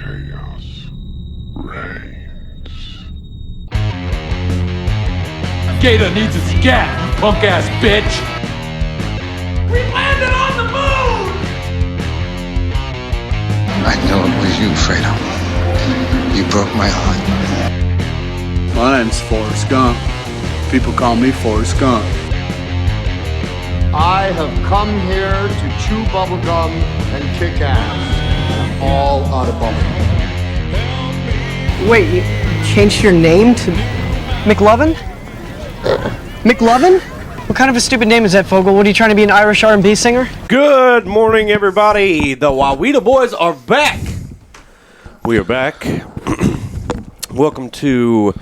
Chaos reigns. Gator needs his scat, punk ass bitch. We landed on the moon! I know it was you, Fredo. You broke my heart. My name's Forrest Gump. People call me Forrest Gump. I have come here to chew bubblegum and kick ass. All out of bubblegum. Wait, you changed your name to McLovin? McLovin? What kind of a stupid name is that, Fogel? What, are you trying to be an Irish R&B singer? Good morning, everybody. The WAWETA Boys are back. We are back. Welcome to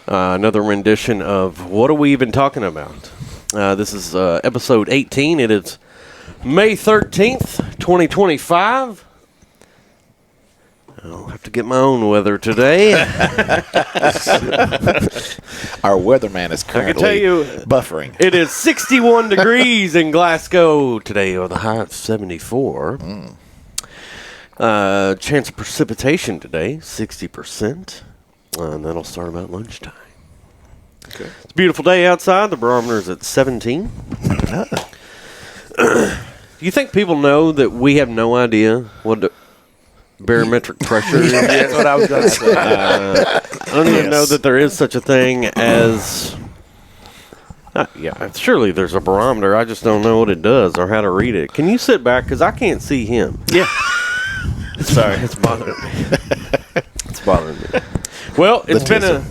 another rendition of What Are We Even Talking About? This is episode 18. It is May 13th, 2025. I'll have to get my own weather today. Our weatherman is currently I can tell you, buffering. It is 61 degrees in Glasgow today with a high of 74. Chance of precipitation today, 60%. And that'll start about lunchtime. Okay. It's a beautiful day outside. The barometer is at 17. Do you think people know that we have no idea what the barometric pressure is? That's what I was going to say. I don't even know that there is such a thing as... surely there's a barometer. I just don't know what it does or how to read it. Can you sit back? Because I can't see him. Yeah. Sorry. It's bothering me. It's bothering me. Well, it's been a...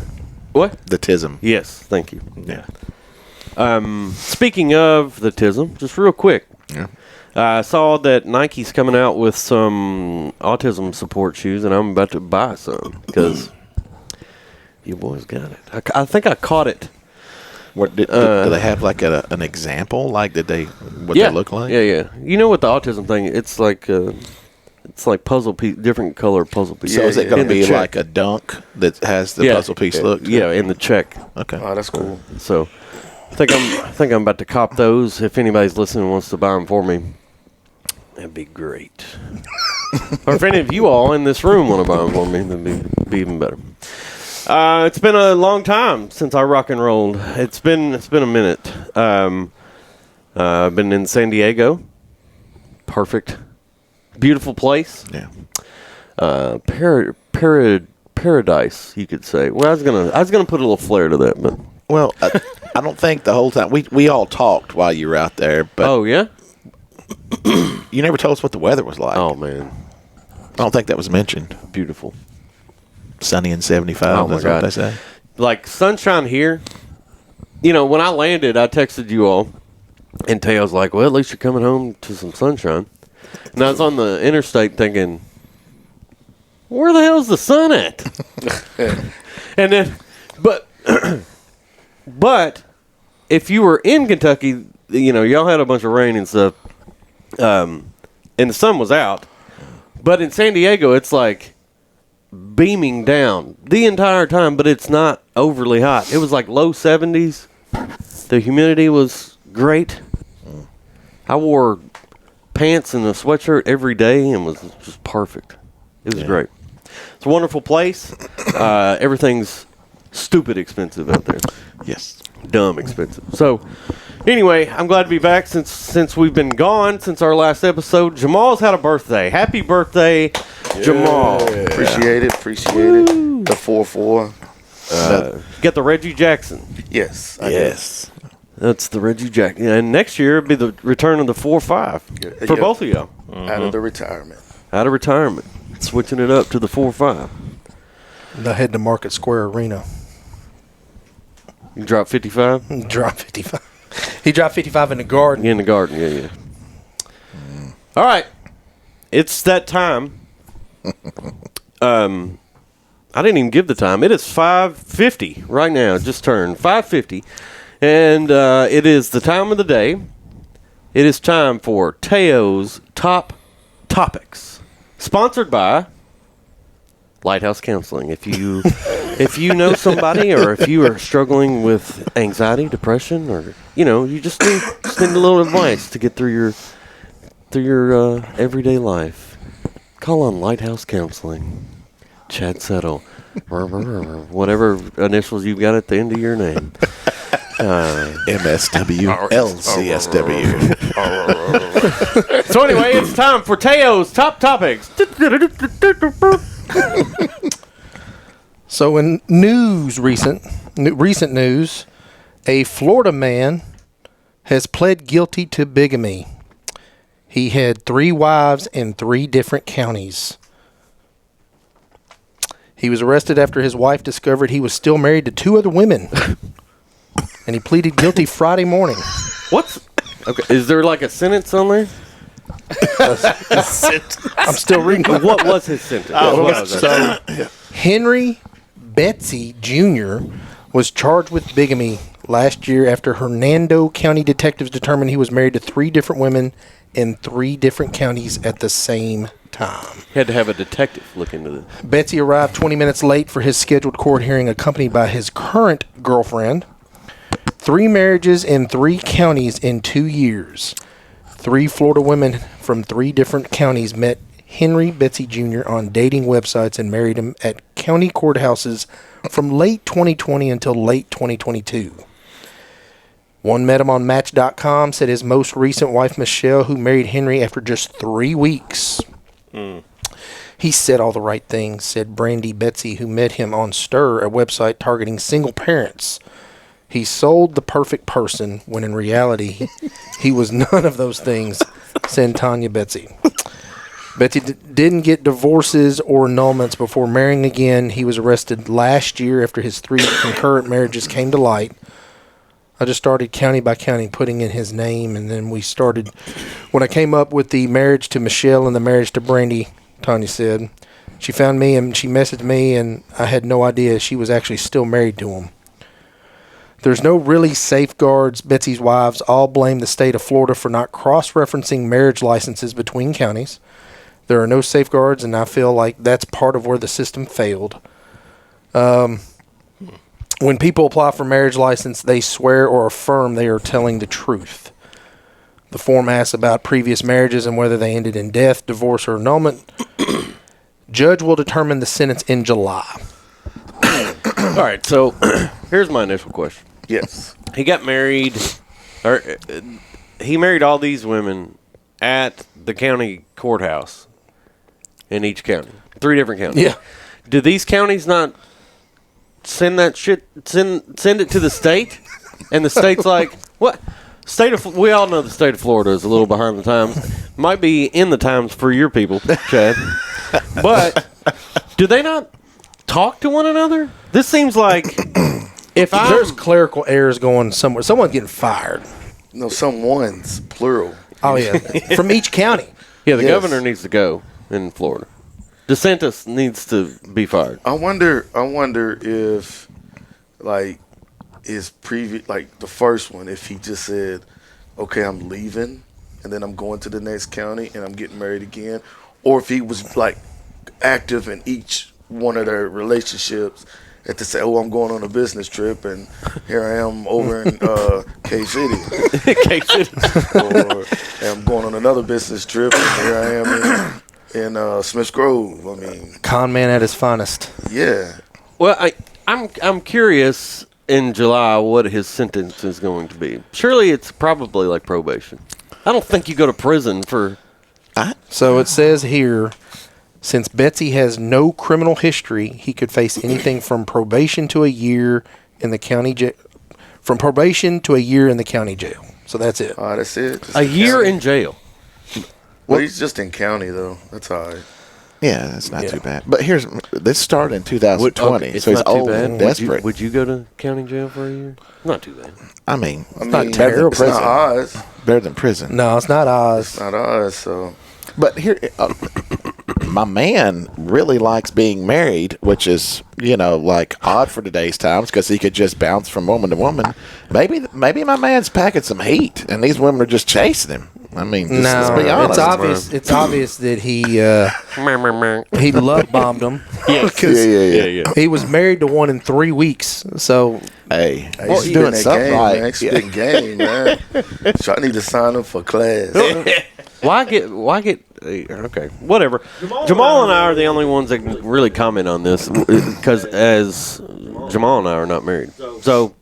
What? The TISM. Yes, thank you. Yeah. Speaking of the TISM, just real quick. Yeah. I saw that Nike's coming out with some autism support shoes, and I'm about to buy some because you boys got it. I think I caught it. What do they have like an example? Like they look like? Yeah. You know what the autism thing? It's like puzzle piece, different color puzzle piece. So is it going to be check. like a dunk that has the puzzle piece look? Yeah, in the check. Okay. Oh, that's cool. So I think I'm about to cop those. If anybody's listening and wants to buy them for me, that'd be great. Or if any of you all in this room want to buy them for me, that'd be even better. It's been a long time since I rock and rolled. It's been a minute. I've been in San Diego. Perfect, beautiful place. Yeah. Paradise, you could say. Well, I was gonna put a little flair to that, but Well, I don't think the whole time we all talked while you were out there, but oh yeah, you never told us what the weather was like. oh man, I don't think that was mentioned. beautiful. Sunny and 75. Oh, my that's God. what they say. Like sunshine here. You know, when I landed, I texted you all, and Teo's like, "Well, at least you're coming home to some sunshine." And I was on the interstate thinking, "Where the hell's the sun at?" And then, but if you were in Kentucky, you know, y'all had a bunch of rain and stuff, and the sun was out. But in San Diego, it's like beaming down the entire time, but it's not overly hot. It was like low 70s. The humidity was great. I wore pants and a sweatshirt every day and was just perfect. It was great. It's a wonderful place. Everything's stupid expensive out there. Yes. Dumb expensive. So anyway, I'm glad to be back since we've been gone since our last episode. Jamal's had a birthday. Happy birthday, Jamal. Appreciate it. The 4-4. You got the Reggie Jackson. Yes. Yes. That's the Reggie Jackson. And next year it'll be the return of the 4-5 for both of y'all. Out of the retirement. Out of retirement. Switching it up to the 4-5. They'll head to Market Square Arena. You drop 55? Drop 55. He dropped 55 in the Garden. In the Garden, yeah. All right. It's that time. I didn't even give the time. It is 5:50 right now. It just turned 5:50. And it is the time of the day. It is time for Teo's Top Topics. Sponsored by Lighthouse Counseling. If you know somebody, or if you are struggling with anxiety, depression, or you just need a little advice to get through your everyday life, call on Lighthouse Counseling. Chad Settle. Whatever initials you've got at the end of your name. MSW, LCSW. So anyway, it's time for Teo's Top Topics. So in recent news, a Florida man has pled guilty to bigamy. He had 3 wives in 3 different counties. He was arrested after his wife discovered he was still married to 2 other women. And he pleaded guilty Friday morning. Okay, is there like a sentence on there? I'm still reading. What was his sentence? Henry Betsy Jr. was charged with bigamy last year after Hernando County detectives determined he was married to 3 different women in 3 different counties at the same time. He had to have a detective look into this. Betsy arrived 20 minutes late for his scheduled court hearing, accompanied by his current girlfriend. 3 marriages in 3 counties in 2 years. 3 Florida women from 3 different counties met Henry Betsy Jr. on dating websites and married him at county courthouses from late 2020 until late 2022. One met him on Match.com, said his most recent wife, Michelle, who married Henry after just 3 weeks. He said all the right things, said Brandy Betsy, who met him on Stir, a website targeting single parents. He sold the perfect person when in reality he was none of those things, said Tanya Betsy. Betsy didn't get divorces or annulments before marrying again. He was arrested last year after his 3 concurrent marriages came to light. I just started county by county putting in his name, and then we started, when I came up with the marriage to Michelle and the marriage to Brandy, Tanya said, she found me and she messaged me, and I had no idea she was actually still married to him. There's no really safeguards. Betsy's wives all blame the state of Florida for not cross-referencing marriage licenses between counties. There are no safeguards, and I feel like that's part of where the system failed. When people apply for marriage license, they swear or affirm they are telling the truth. The form asks about previous marriages and whether they ended in death, divorce, or annulment. Judge will determine the sentence in July. All right, so here's my initial question. Yes. He got married, or he married all these women at the county courthouse in each county. 3 different counties. Yeah. Do these counties not send that shit, send it to the state? And the state's like, what? We all know the state of Florida is a little behind the times. Might be in the times for your people, Chad. But do they not talk to one another? This seems like if There's clerical errors going somewhere. Someone's getting fired. No, someone's plural. Oh, yeah. From each county. Yeah, the Yes. governor needs to go in Florida. DeSantis needs to be fired. I wonder if, like, his previous, like the first one, if he just said, okay, I'm leaving, and then I'm going to the next county, and I'm getting married again, or if he was, like, active in each one of their relationships, and to say, oh, I'm going on a business trip, and here I am over in K-City. K-City. Or I'm going on another business trip, and here I am in Smiths Grove. I mean, Con man at his finest. yeah. Well, I'm curious in July what his sentence is going to be. Surely it's probably like probation. I don't think you go to prison for... So it says here, since Betsy has no criminal history, he could face anything from probation to a year in the county jail. From probation to a year in the county jail. So that's it. That's it. Just A year county. in jail. Well, he's just in county, though. That's all right. Yeah, that's not too bad. But this started in 2020, It's so he's not too old bad. and desperate. Would you go to county jail for a year? Not too bad. I mean, not terrible. It's not Oz. better than prison. No, it's not Oz. It's not Oz, so. But here, my man really likes being married, which is, like odd for today's times because he could just bounce from woman to woman. Maybe my man's packing some heat, and these women are just chasing him. I mean, let's be No, honest. it's obvious. It's obvious that he love bombed him. Yes. Yeah. He was married to one in 3 weeks. So Hey, He's he's doing that something game, right. Man. He's spitting game, man. So I need to sign him for class. Why get? Okay, whatever. Jamal and I are the only ones that can really comment on this because as Jamal and I are not married. So,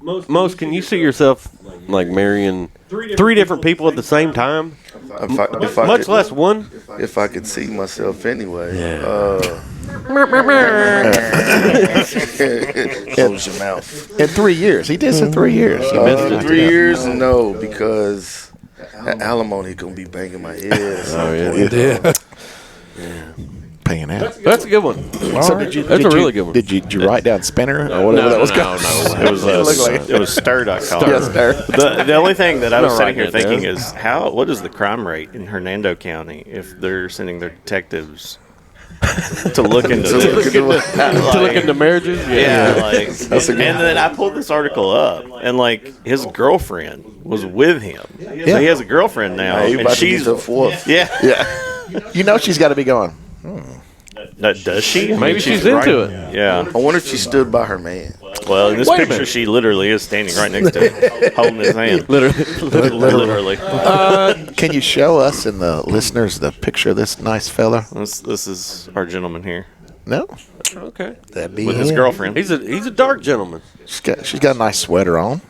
most can you see yourself like marrying 3 different people at the same time? If I Much could, less one. if I could see myself anyway. Close your mouth. In 3 years. He did this in 3 years. He missed it. 3 years? No, because that alimony gonna be banging my head. Oh yeah. Paying out. That's a good one. So That's a really good one. Did you write down Spinner or whatever that was called? It was it was stir.com. Yeah, Stir. The only thing that I was Not sitting here writing it thinking down. is what is the crime rate in Hernando County if they're sending their detectives to look into this? To look into marriages. Yeah, like, That's a good and then I pulled this article up, and like his girlfriend was with him. So he has a girlfriend now, Hey, you and about to get she's the fourth. yeah. Yeah. You know she's got to be going. Does she? I mean, Maybe she's into it. Yeah. I wonder if she stood by her man. Well, in this Wait a picture, minute. she literally is standing right next to him, holding his hand. Literally. Literally. Can you show us and the listeners the picture of this nice fella? This is our gentleman here No. Okay. that'd be with his him. girlfriend. He's a dark gentleman. She's got a nice sweater on.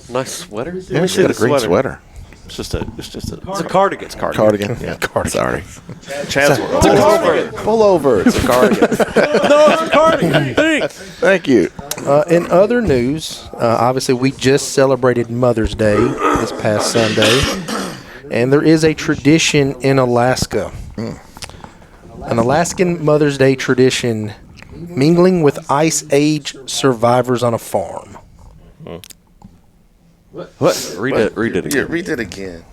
Nice sweater. Yeah, she's got a green sweater. It's just a It's a cardigan. Cardigan. Yeah. Sorry. Chatsworth. Pull over. It's a cardigan. No, it's a cardigan. Thanks. Thank you. In other news, obviously we just celebrated Mother's Day this past Sunday, and there is a tradition in Alaska. An Alaskan Mother's Day tradition mingling with Ice Age survivors on a farm. What? Read it Yeah, again. read it again.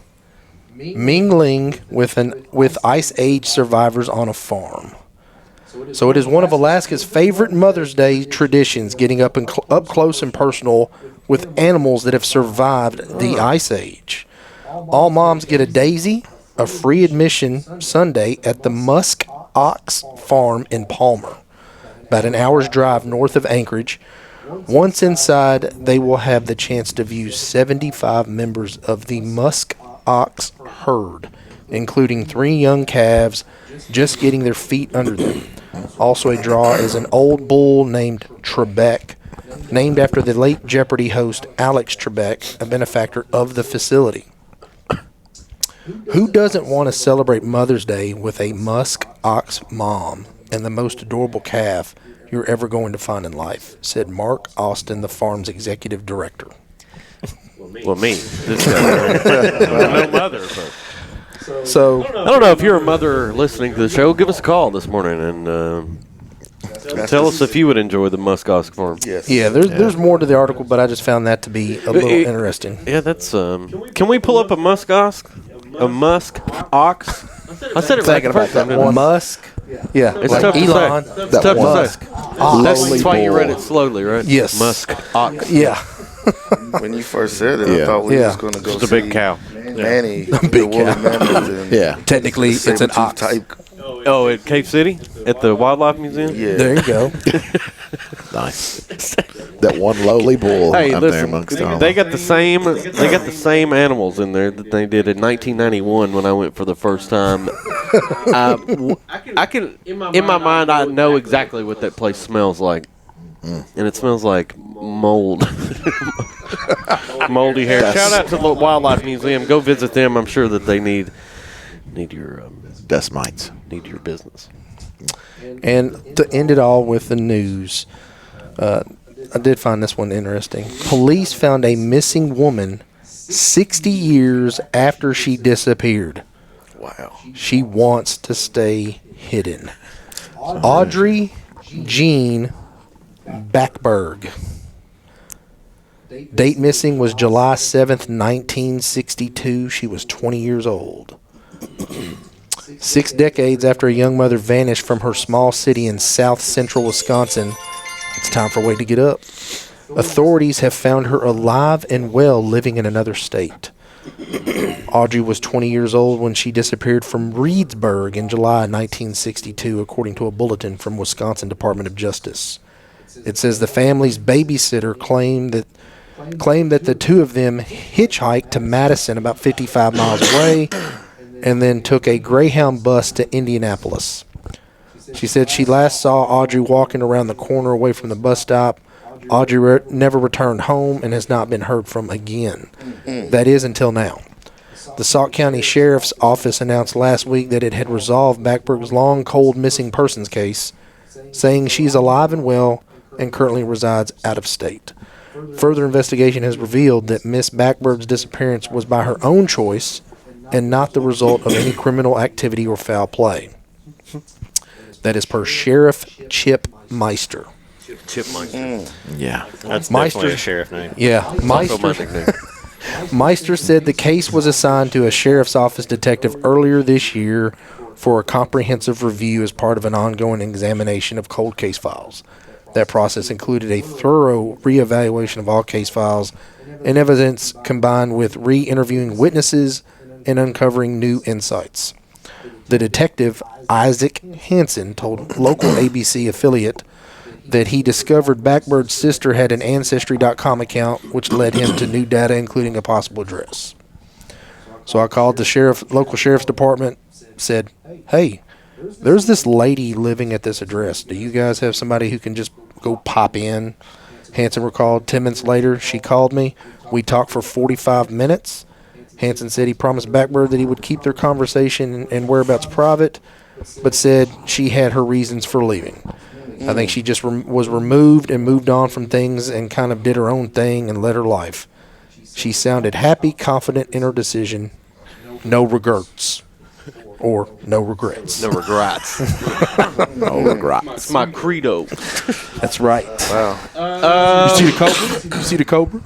Mingling with Ice Age survivors on a farm. So it is one of Alaska's favorite Mother's Day traditions, getting up close and personal with animals that have survived the Ice Age. All moms get a daisy, a free admission Sunday at the Musk Ox Farm in Palmer, about an hour's drive north of Anchorage. Once inside, they will have the chance to view 75 members of the Musk Ox herd, including 3 young calves just getting their feet under them. Also a draw is an old bull named Trebek, named after the late Jeopardy host Alex Trebek, a benefactor of the facility. Who doesn't want to celebrate Mother's Day with a Musk Ox mom and the most adorable calf you're ever going to find in life, said Mark Austin, the farm's executive director. Well, me. This guy. No mother. But. So, I don't know if you're a mother listening to the show. Give us a call this morning and tell us if you would enjoy the Musk Ox Farm. Yes. yeah, there's more to the article, but I just found that to be a little interesting. Yeah, that's. Can we pull up a Musk Ox? A Musk Ox? I said it right Thinking the first about time. that didn't I? Musk. Yeah, It's like tough Elon. to say. It's That tough Musk. to say. Ox. That's why you bull. read it slowly, right? Yes. Musk Ox. Yeah. When you first said it, Yeah. I thought we Yeah. was going to go Just a see big cow. Manny, the woolly mammoth, and Yeah. Technically, it's an saber-tooth ox. type. Oh, at Cave City? At the Wildlife Museum? Yeah. There you go. Nice. That one lowly bull Hey, up there listen, amongst all. they got the same animals in there that they did in 1991 when I went for the first time. I can in my mind I know exactly what that place smells like, and it smells like mold, moldy hair. Shout out to the Wildlife Museum. Go visit them. I'm sure that they need your Dust mites. need your business. And to end it all with the news, I did find this one interesting. Police found a missing woman 60 years after she disappeared. Wow. She wants to stay hidden. Audrey Jean Backberg. Date missing was July 7th, 1962. She was 20 years old. 6 decades after a young mother vanished from her small city in south central Wisconsin, it's time for Way to Get Up. Authorities have found her alive and well, living in another state. Audrey was 20 years old when she disappeared from Reedsburg in July 1962, according to a bulletin from Wisconsin Department of Justice. It says the family's babysitter claimed that the two of them hitchhiked to Madison, about 55 miles away, and then took a Greyhound bus to Indianapolis. She said she last saw Audrey walking around the corner away from the bus stop. Audrey never returned home and has not been heard from again. That is until now. The Sauk County Sheriff's Office announced last week that it had resolved Backberg's long, cold missing persons case, saying she's alive and well and currently resides out of state. Further investigation has revealed that Miss Backberg's disappearance was by her own choice and not the result of any criminal activity or foul play. That is per Sheriff Chip Meister. Yeah. That's Meister- definitely a sheriff name. Yeah, Meister said the case was assigned to a sheriff's office detective earlier this year for a comprehensive review as part of an ongoing examination of cold case files. That process included a thorough reevaluation of all case files and evidence combined with re-interviewing witnesses and uncovering new insights. The detective, Isaac Hansen, told local ABC affiliate that he discovered Backbird's sister had an Ancestry.com account, which led him to new data, including a possible address. So I called the local sheriff's department, said, "Hey, there's this lady living at this address. Do you guys have somebody who can just go pop in?" Hansen recalled 10 minutes later, she called me. We talked for 45 minutes. Hansen said he promised Backbird that he would keep their conversation and whereabouts private, but said she had her reasons for leaving. I think she just was removed and moved on from things and kind of did her own thing and led her life. She sounded happy, confident in her decision. No regrets. Or no regrets. No regrets. No regrets. It's my credo. That's right. Wow. You see the Cobra? You see the Cobra?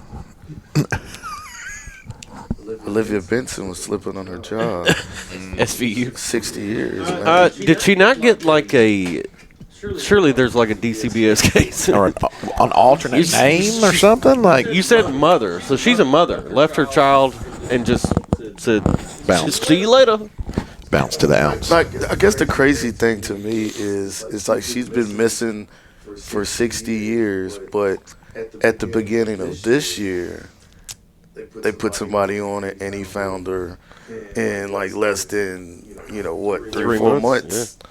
Olivia Benson was slipping on her job. SVU. 60 years, man. Did she not get like a... Surely there's like a DCBS case. Or an alternate name or something? Like You said mother, so she's a mother. Left her child and just said, Bounced. "See you later." bounce to the Alps. Like, I guess the crazy thing to me is it's like she's been missing for 60 years, but at the beginning of this year, they put somebody on it and he found her in like less than, 3 or 4 months. Yeah.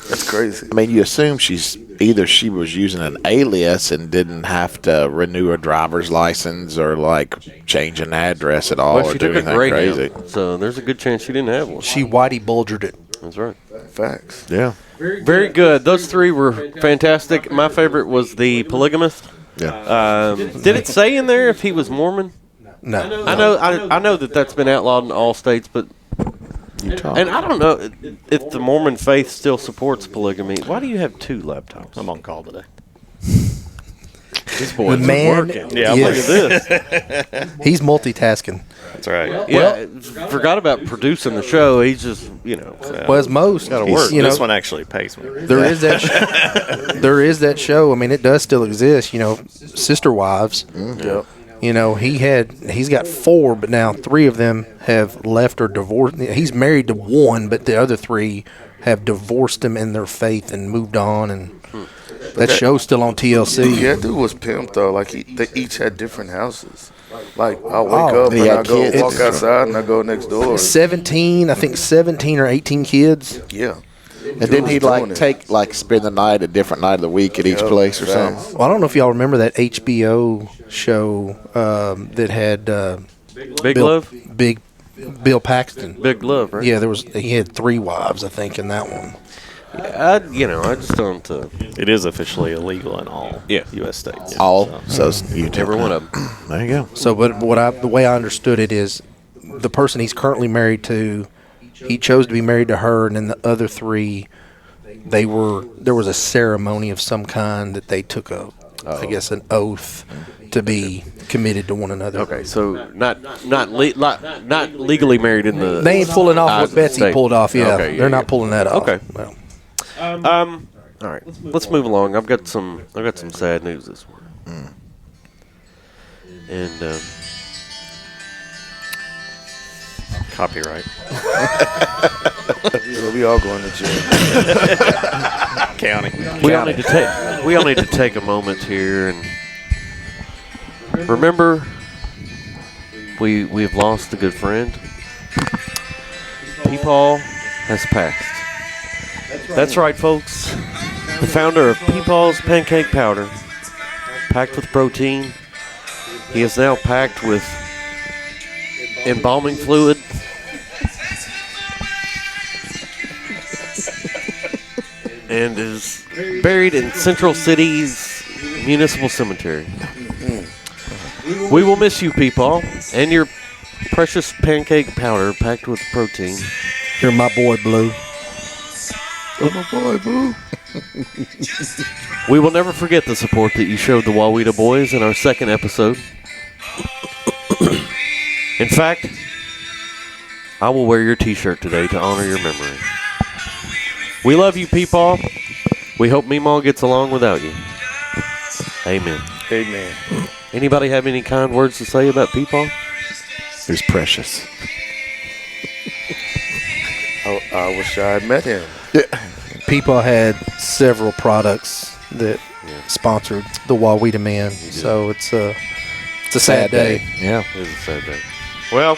That's crazy. I mean, you assume she was using an alias and didn't have to renew a driver's license or like change an address at all Well, or she do took a anything Greyhound, crazy. so there's a good chance she didn't have one. She Whitey Bulgered it. That's right. Facts. Yeah. Very good. Those three were fantastic. My favorite was the polygamist. Yeah. Did it say in there if he was Mormon? No. I know that that's been outlawed in all states, but Utah. and I don't know if the Mormon faith still supports polygamy. Why do you have 2 laptops? I'm on call today. This boy is man- working. Yeah, Yeah. Look at this. He's multitasking. That's right. Yeah, forgot about producing the show. He's just, Well, as most. Gotta he's- work. This one actually pays me. There is that. There is that show. I mean, it does still exist. Sister Wives. Yep. He's got 4, but now 3 of them have left or divorced. He's married to 1, but the other 3 have divorced him in their faith and moved on. And that show's still on TLC. Yeah, that dude was pimped though. Like they each had different houses. Like I wake Oh, up he and had I go kids. walk outside and I go next door. 17 or 18 kids. Yeah. And then he'd spend the night, a different night of the week at each place or something. Well, I don't know if y'all remember that HBO show that had Big Love? Bill Paxton. Big Love, right? Yeah, he had 3 wives, I think, in that one. I just don't. It is officially illegal in all U.S. states. All. So you Every one of them. There you go. So, but the way I understood it is, the person he's currently married to, he chose to be married to her, and then the other 3, there was a ceremony of some kind that they took I guess an oath to be committed to one another. Okay, so not legally married in the. They ain't pulling off eyes what of the Betsy state. pulled off. Yeah, Okay, they're not pulling that off. Okay. Well, All right, let's move along. I've got some sad news this morning. And Copyright. We all going to jail. County. we all need to take a moment here and remember we've lost a good friend. Peepaw has passed. That's right, folks. The founder of Peepaw's pancake powder, packed with protein. He is now packed with embalming fluid. And is buried in Central City's municipal cemetery. We will miss you, Peepaw, and your precious pancake powder packed with protein. You're my boy, Blue. Oh, my boy, Boo. We will never forget the support that you showed the WAWETA Boys in our second episode. In fact, I will wear your t-shirt today to honor your memory. We love you, Peepaw. We hope Meemaw gets along without you. Amen. Amen. Anybody have any kind words to say about Peepaw? He's precious. I wish I had met him. Peepaw had several products that sponsored the WAWETA Man, so it's a sad day. Yeah. It is a sad day. Well,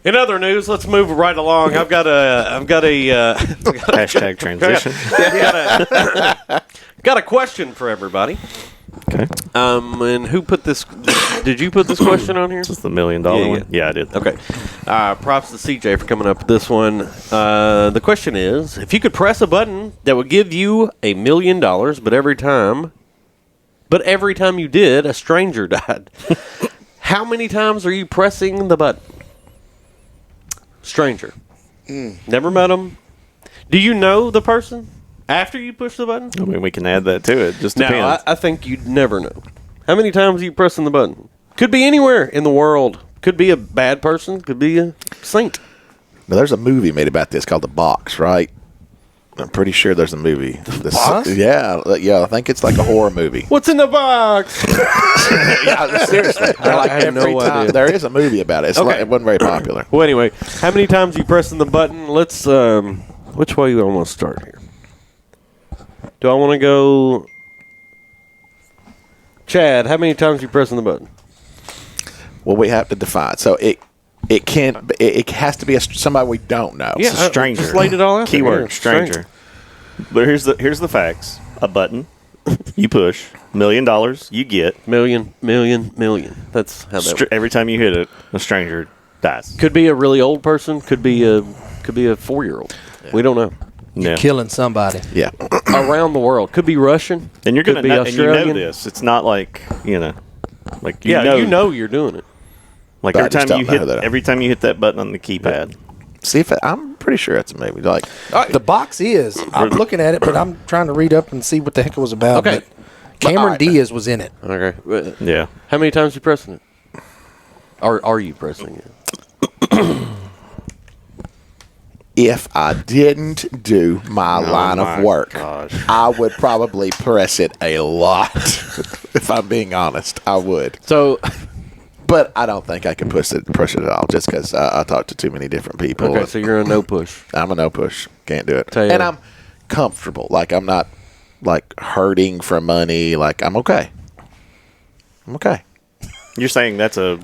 in other news, let's move right along. I've got a Hashtag transition. got a question for everybody. Okay. And who put this? Did you put this question on here? This is the $1 million one. Yeah, I did. Okay. Props to CJ for coming up with this one. The question is, if you could press a button that would give you $1 million, but every time you did, a stranger died. How many times are you pressing the button? Stranger. Never met them. Do you know the person after you push the button? I mean, we can add that to it. Just No, depends. I think you'd never know. How many times are you pressing the button? Could be anywhere in the world. Could be a bad person. Could be a saint. Now, there's a movie made about this called The Box, right? I'm pretty sure there's a movie. Box? Yeah, I think it's like a horror movie. What's in the box? Yeah, seriously. I have no idea. There is a movie about it. It's Okay. it wasn't very popular. Well, anyway, how many times are you pressing the button? Let's, which way do I want to start here? Do I want to go... Chad, how many times are you pressing the button? Well, we have to define. So it has to be somebody we don't know. Yeah, It's a stranger. just laid it all out there. Keyword, Yeah, stranger. But here's the facts. A button, you push. $1 million, you get. Million. That's how that works. Every time you hit it, a stranger dies. Could be a really old person. Could be a 4-year-old. We don't know. Yeah. Killing somebody. Yeah. Around the world. Could be Russian. And you're Could gonna be know, and you know Australian. this. It's not like you know You know you're doing it. Like But I every just time you don't know hit that. every time you hit that button on the keypad. See if I'm pretty sure it's a movie. Like The box is. I'm looking at it, but I'm trying to read up and see what the heck it was about. Okay. But Cameron alright. Diaz was in it. Okay. Yeah. How many times are you pressing it? Are you pressing it? if I didn't do my line my of work, gosh. I would probably press it a lot. If I'm being honest, I would. So, but I don't think I can push it at all, just because I talk to too many different people. okay, so you're a no push. I'm a no push. Can't do it. Tell you And what. I'm comfortable. Like I'm not like hurting for money. Like I'm okay. I'm okay. You're saying that's a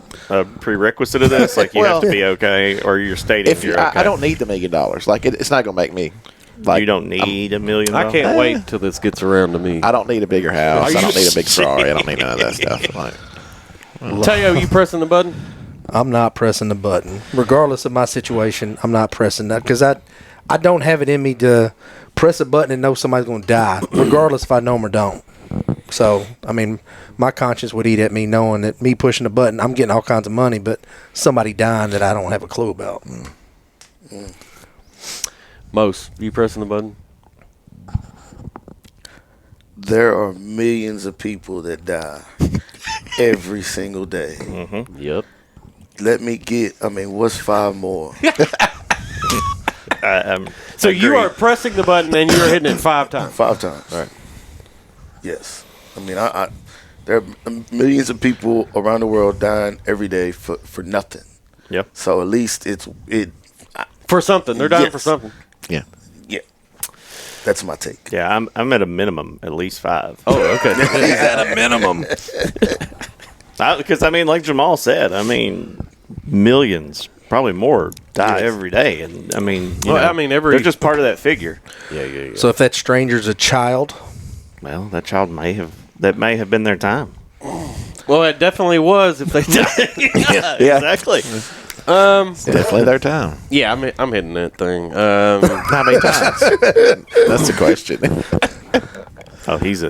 prerequisite of this? Like you have to be okay, or you're stating If you're okay? I don't need the $1 million. Like it's not gonna make me. Like you don't need $1 million. I can't wait till this gets around to me. I don't need a bigger house. Are I don't you need a big Ferrari. I don't need none of that stuff. Like, Teo, you pressing the button? I'm not pressing the button. Regardless of my situation, I'm not pressing that because I don't have it in me to press a button and know somebody's going to die, regardless if I know them or don't. So, I mean, my conscience would eat at me knowing that me pushing the button, I'm getting all kinds of money, but somebody dying that I don't have a clue about. Most, you pressing the button? There are millions of people that die every single day. Mm-hmm. Yep. Let me what's 5 more? So you are pressing the button and you're hitting it 5 times. 5 times. All right. Yes. I There are millions of people around the world dying every day for nothing. Yep. So at least it For something. They're dying Yes. for something. Yeah. yeah. That's my take. Yeah, I'm at a minimum at least 5. Oh, okay. He's at a minimum. Because I mean, like Jamal said, I mean, millions, probably more, die every day, and I mean, you Well, know, I mean, every- they're just part of that figure. Yeah. So if that stranger's a child, Well, that child may have been their time. Well, it definitely was if they died. Yeah. Exactly. It's definitely their time. Yeah, I'm hitting that thing. How many times? That's the question. Oh, he's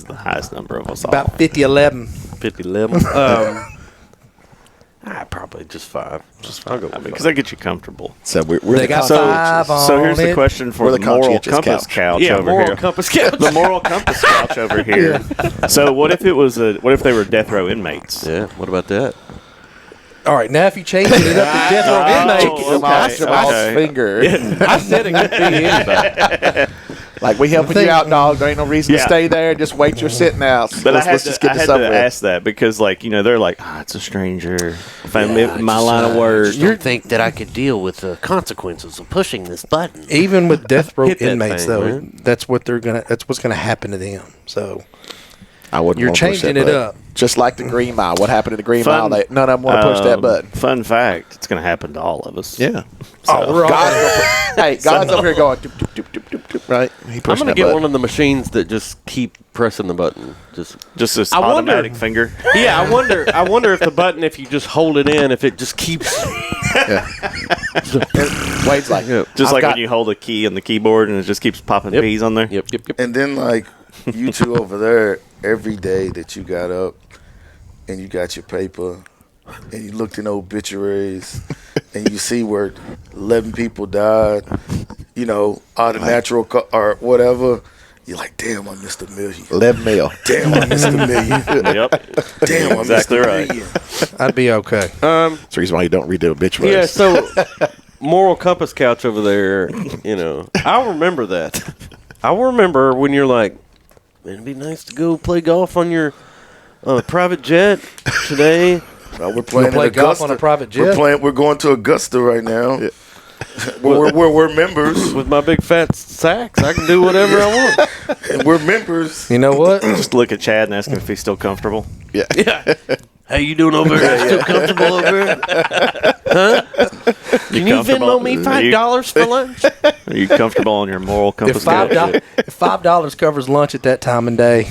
the highest number of us all. about 50-11. 50-11. Probably just 5. I'll go with because 5. that gets you comfortable. So we're They the got So, five on so here's the it. question for We're the the moral conscientious compass couch Yeah, over moral here. compass couch. The moral compass couch over here. So what if they were death row inmates? Yeah, what about that? All right, now if you change it up to death row inmate, okay. finger. I said it could be anybody. Like, we helping you out, dog. There ain't no reason to stay there. Just wait your sitting out. But let's just get I this had over to with. ask that because, like, you know, they're like, it's a stranger. If I'm in my line of work. You think that I could deal with the consequences of pushing this button? even with death row Hit that inmates, thing, though, man. that's what's gonna happen to them. So I wouldn't you're wanna push changing that it button. up. Just like the Green Mile. What happened to the Green Fun- Mile? None of them want to push that button. Fun fact: it's going to happen to all of us. Yeah. Oh, we're all God's over here going, doop, doop, doop, doop, doop, doop, right? He I'm pushing going to that get button. one of the machines that just keep pressing the button. Just Just this I wonder- automatic finger. Yeah, I wonder if the button, if you just hold it in, if it just keeps. Wade's like, Just I've like got- when you hold a key in the keyboard and it just keeps popping Yep. P's on there. Yep. And then like you two over there, every day that you got up and you got your paper and you looked in obituaries and you see where 11 people died, you know, out of natural or whatever, you're like, damn, I missed $1 million. 11 mil. Damn, I missed $1 million. Yep. Damn, I Exactly missed right. $1 million. I'd be okay. That's the reason why you don't read the obituaries. Yeah, so moral compass couch over there, you know, I'll remember that. I will remember when you're like, man, it'd be nice to go play golf on your private jet today. Well, we're playing play in golf Augusta. on a private jet? We're going to Augusta right now. Yeah. We're members. With my big fat sacks, I can do whatever I want. And we're members. You know what? Just look at Chad and ask him if he's still comfortable. Yeah. How you doing over there? Still comfortable over there? Huh? Can you comfortable? Venmo me $5 for lunch? Are you comfortable on your moral If compass couch? $5 covers lunch at that time and day,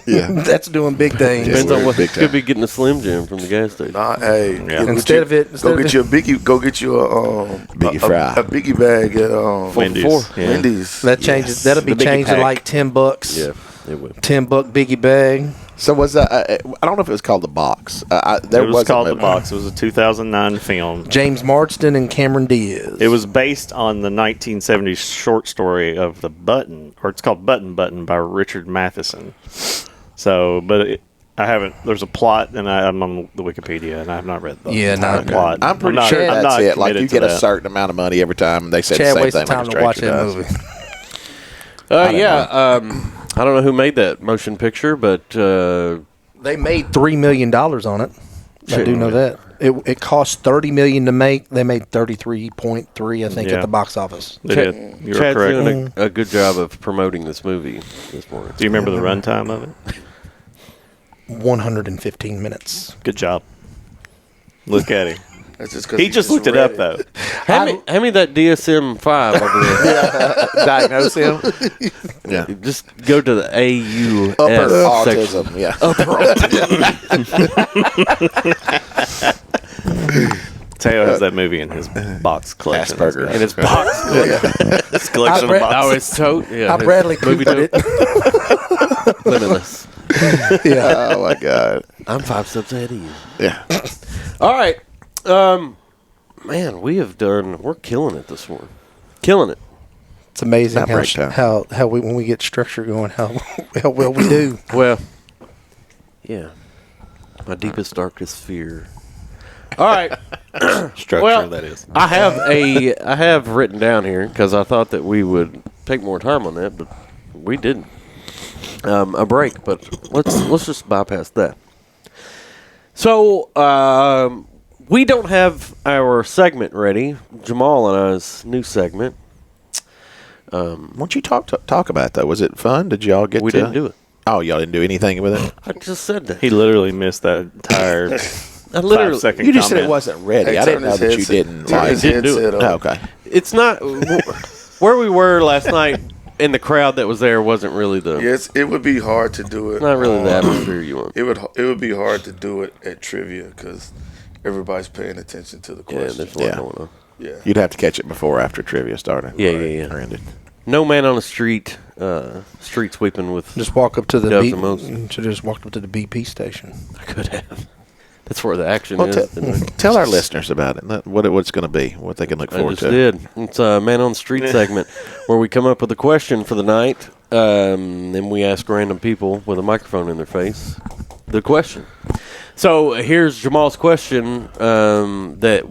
that's doing big things. Depends on what. Big Could be getting a Slim Jim from the gas station. Hey, Yeah. Instead of it- go get you a biggie. Go get you a Biggie fry. a biggie bag at Wendy's. Yeah. Wendy's. That changes. That'll be The biggie changed to pack. like $10. Yeah, it would. $10 biggie bag. So was that? I don't know if it was called The Box. There It was a called The movie. Box. It was a 2009 film. James Marsden and Cameron Diaz. It was based on the 1970s short story of The Button, or it's called Button Button by Richard Matheson. So, but I haven't. There's a plot, and I'm on the Wikipedia, and I have not read the Yeah, entire no. plot. I'm pretty not- sure I'm that's not it. Like, committed you to get a that. certain amount of money every time. And they said Chad the same wasted thing. time like to watch Stranger that does. movie. I don't know who made that motion picture, but They made $3 million on it. I Shit. do know that. It cost $30 million to make. They made 33.3, I think, Yeah. at the box office. They did. You were Chad's correct. doing a good job of promoting this movie this morning. Do you remember the runtime of it? 115 minutes. Good job. Look at him. That's just 'cause He you just looked it up, read though. Hand me that DSM-5 over there. Diagnose him. Yeah. Just go to the AUS Upper section. autism. Yeah. Teo has that movie in his box collection. Asperger. In his box. His collection I of read- boxes. Oh, it's tote. Yeah, I his Bradley movie Coopered tote. it. Limitless. Yeah. Oh my God. I'm 5 steps ahead of you. Yeah. All right. Man, we're killing it this morning. Killing it. It's amazing Not breakdown. how we when we get structure going, how well we do. Well, yeah. My deepest, darkest fear. All right. Structure, Well, that is. I have written down here because I thought that we would take more time on that, but we didn't. a break, but let's just bypass that. So we don't have our segment ready. Jamal and I's new segment. Why don't you talk about it, though? Was it fun? Did y'all get We didn't do it. Oh, y'all didn't do anything with it? I just said that. He literally missed that entire I literally. 5-second You just said comment. it wasn't ready. Hey, I didn't turn know his that you headset- didn't turn like his it. Didn't do it. headset Oh, off. okay. It's not where we were last night. And the crowd that was there wasn't really the. Yes, it would be hard to do it. Not really the on- atmosphere you want. It would be hard to do it at trivia because everybody's paying attention to the Yeah, question. there's a lot going on. Yeah. You'd have to catch it before or after trivia started. Yeah. Or ended. No man on the street, street sweeping with. Just walk up to the Doves B- and Mo's. should have just walked up to the BP station. I could have. That's where the action Well, is. tell our listeners about it. What it's going to be. What they can look I forward just to. did. It's a man on the street segment where we come up with a question for the night, and we ask random people with a microphone in their face the question. So here's Jamal's question that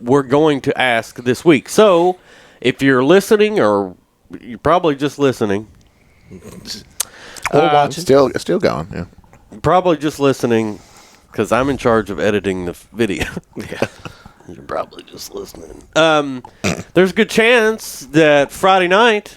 we're going to ask this week. So if you're listening, or you're probably just listening, Or watching. Still going. Yeah. probably just listening, because I'm in charge of editing the video. Yeah. You're probably just listening. There's a good chance that Friday night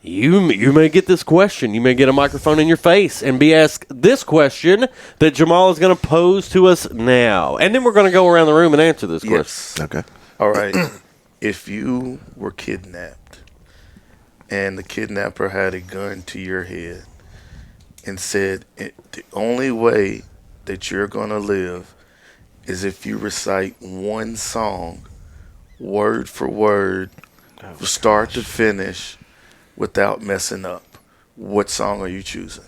you may get this question. You may get a microphone in your face and be asked this question that Jamal is going to pose to us now. And then we're going to go around the room and answer this question. Yes. Okay. All right. If you were kidnapped and the kidnapper had a gun to your head and said the only way that you're going to live is if you recite one song word for word from start to finish without messing up, what song are you choosing?